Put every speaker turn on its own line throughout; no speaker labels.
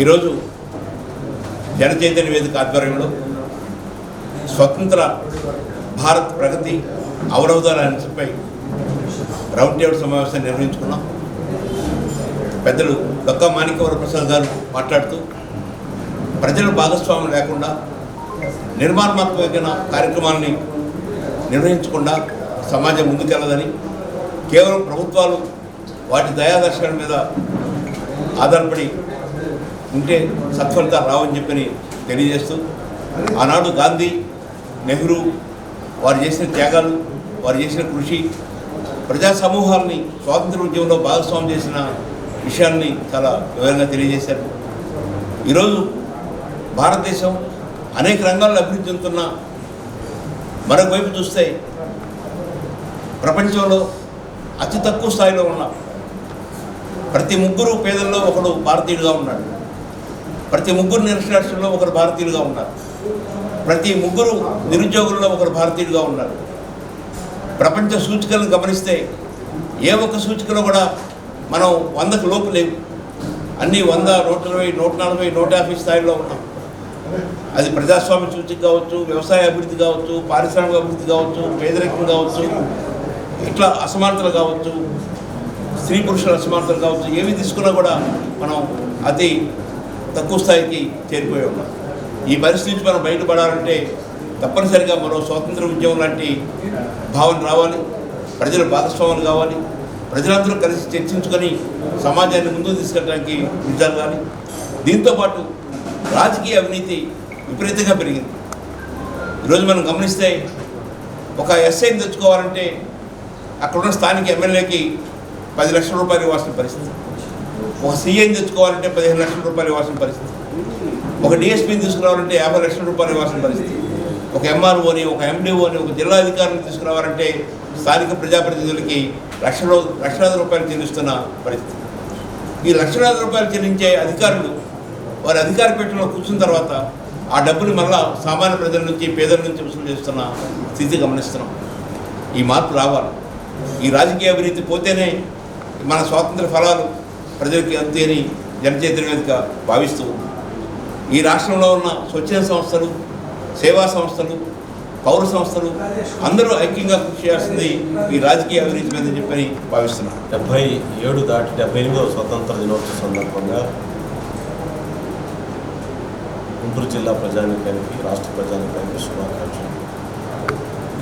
ఈరోజు జనచైతన్య వేదిక ఆధ్వర్యంలో స్వతంత్ర భారత్ ప్రగతి అవరోధాల అంశంపై రౌండ్ టేబుల్ సమావేశాన్ని నిర్వహించుకున్నాం. పెద్దలు డొక్కా మాణిక్యవర ప్రసాద్ గారు మాట్లాడుతూ ప్రజల భాగస్వామ్యం లేకుండా నిర్మాణాత్మకమైన కార్యక్రమాలని నిర్వహించకుండా సమాజం ముందుకెళ్ళదని, కేవలం ప్రభుత్వాలు వాటి దయాదర్శకాల మీద ఆధారపడి ఉంటే సత్ఫలితాలు రావని చెప్పని తెలియజేస్తూ, ఆనాడు గాంధీ, నెహ్రూ వారు చేసిన త్యాగాలు, వారు చేసిన కృషి, ప్రజా సమూహాలని స్వాతంత్ర ఉద్యమంలో భాగస్వామ్యం చేసిన విషయాల్ని చాలా వివరంగా తెలియజేశారు. ఈరోజు భారతదేశం అనేక రంగాల్లో అభివృద్ధి చెందుతున్న మరొక వైపు చూస్తే ప్రపంచంలో అతి తక్కువ స్థాయిలో ఉన్న ప్రతి ముగ్గురు పేదల్లో ఒకడు భారతీయుడిగా ఉన్నాడు, ప్రతి ముగ్గురు నిరక్షరాస్యుల్లో ఒకరు భారతీయులుగా ఉన్నారు, ప్రతి ముగ్గురు నిరుద్యోగుల్లో ఒకరు భారతీయుడిగా ఉన్నారు. ప్రపంచ సూచికలను గమనిస్తే ఏ ఒక్క సూచికలో కూడా మనం 100కు లోపు లేవు. అన్నీ 100, 120, 140, 150 స్థాయిలో ఉన్నాం. అది ప్రజాస్వామ్య సూచిక కావచ్చు, వ్యవసాయ అభివృద్ధి కావచ్చు, పారిశ్రామిక అభివృద్ధి కావచ్చు, పేదరికం కావచ్చు, ఇట్లా అసమానతలు కావచ్చు, స్త్రీ పురుషుల అసమానతలు కావచ్చు, ఏవి తీసుకున్నా కూడా మనం అతి తక్కువ స్థాయికి చేరిపోయి ఉన్నాం. ఈ పరిస్థితి నుంచి మనం బయటపడాలంటే తప్పనిసరిగా మరో స్వాతంత్ర ఉద్యమం లాంటి భావన రావాలి, ప్రజల భాగస్వాములు కావాలి, ప్రజలందరూ కలిసి చర్చించుకొని సమాజాన్ని ముందుకు తీసుకెళ్ళడానికి విచారాలి. దీంతోపాటు రాజకీయ అవినీతి విపరీతంగా పెరిగింది. ఈరోజు మనం గమనిస్తే ఒక ఎస్ఐని తెచ్చుకోవాలంటే అక్కడున్న స్థానిక ఎమ్మెల్యేకి 10 లక్షల రూపాయలు ఇవ్వాల్సిన పరిస్థితి, ఒక సీఐని తెచ్చుకోవాలంటే 15 లక్షల రూపాయలు ఇవ్వాల్సిన పరిస్థితి, ఒక డిఎస్పీని తీసుకురావాలంటే 50 లక్షల రూపాయలు ఇవ్వాల్సిన పరిస్థితి, ఒక ఎంఆర్ఓని, ఒక ఎండిఓని, ఒక జిల్లా అధికారిని తీసుకురావాలంటే స్థానిక ప్రజాప్రతినిధులకి లక్షలాది రూపాయలు చెల్లిస్తున్న పరిస్థితి. ఈ లక్షలాది రూపాయలు చెల్లించే అధికారులు వారి అధికార పీఠంలో కూర్చున్న తర్వాత ఆ డబ్బుని మళ్ళా సామాన్య ప్రజల నుంచి, పేదల నుంచి వసూలు చేస్తున్న స్థితి గమనిస్తున్నాం. ఈ మార్పు రావాలి. ఈ రాజకీయ అవినీతి పోతేనే మన స్వాతంత్ర ఫలాలు ప్రజలకి అంతేని జనచైతన్య వేదిక భావిస్తూ ఈ రాష్ట్రంలో ఉన్న స్వచ్ఛంద సంస్థలు, సేవా సంస్థలు, పౌర సంస్థలు అందరూ ఐక్యంగా కృషి చేయాల్సింది ఈ రాజకీయ అవినీతి మీద చెప్పని భావిస్తున్నాను.
77 దాటి 78వ స్వతంత్ర దినోత్సవ సందర్భంగా గుంటూరు జిల్లా ప్రజానీకానికి, రాష్ట్ర ప్రజానీకానికి శుభాకాంక్షలు.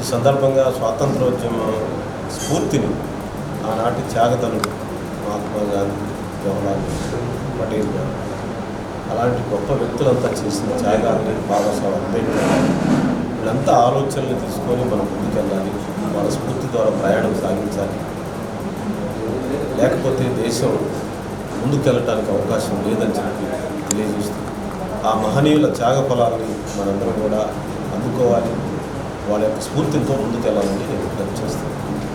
ఈ సందర్భంగా స్వాతంత్రోద్యమ స్ఫూర్తిని ఆనాటి త్యాగతనుడు మహాత్మా గాంధీ, జవహర్లాల్ పటేల్ గారు అలాంటి గొప్ప వ్యక్తులంతా చేసిన త్యాగాన్ని, బాబాసాహెబ్ అంబేద్కర్ వీళ్ళంతా ఆలోచనలు తీసుకొని మనం ముందుకెళ్ళాలి, వాళ్ళ స్ఫూర్తి ద్వారా ప్రయాణం సాగించాలి. లేకపోతే దేశం ముందుకెళ్ళటానికి అవకాశం లేదని చెప్పి తెలియజేస్తుంది. ఆ మహనీయుల త్యాగ ఫలాన్ని మనందరం కూడా అందుకోవాలి, వాళ్ళ యొక్క స్ఫూర్తితో ముందుకెళ్ళాలని నేను విజ్ఞప్తి చేస్తాను.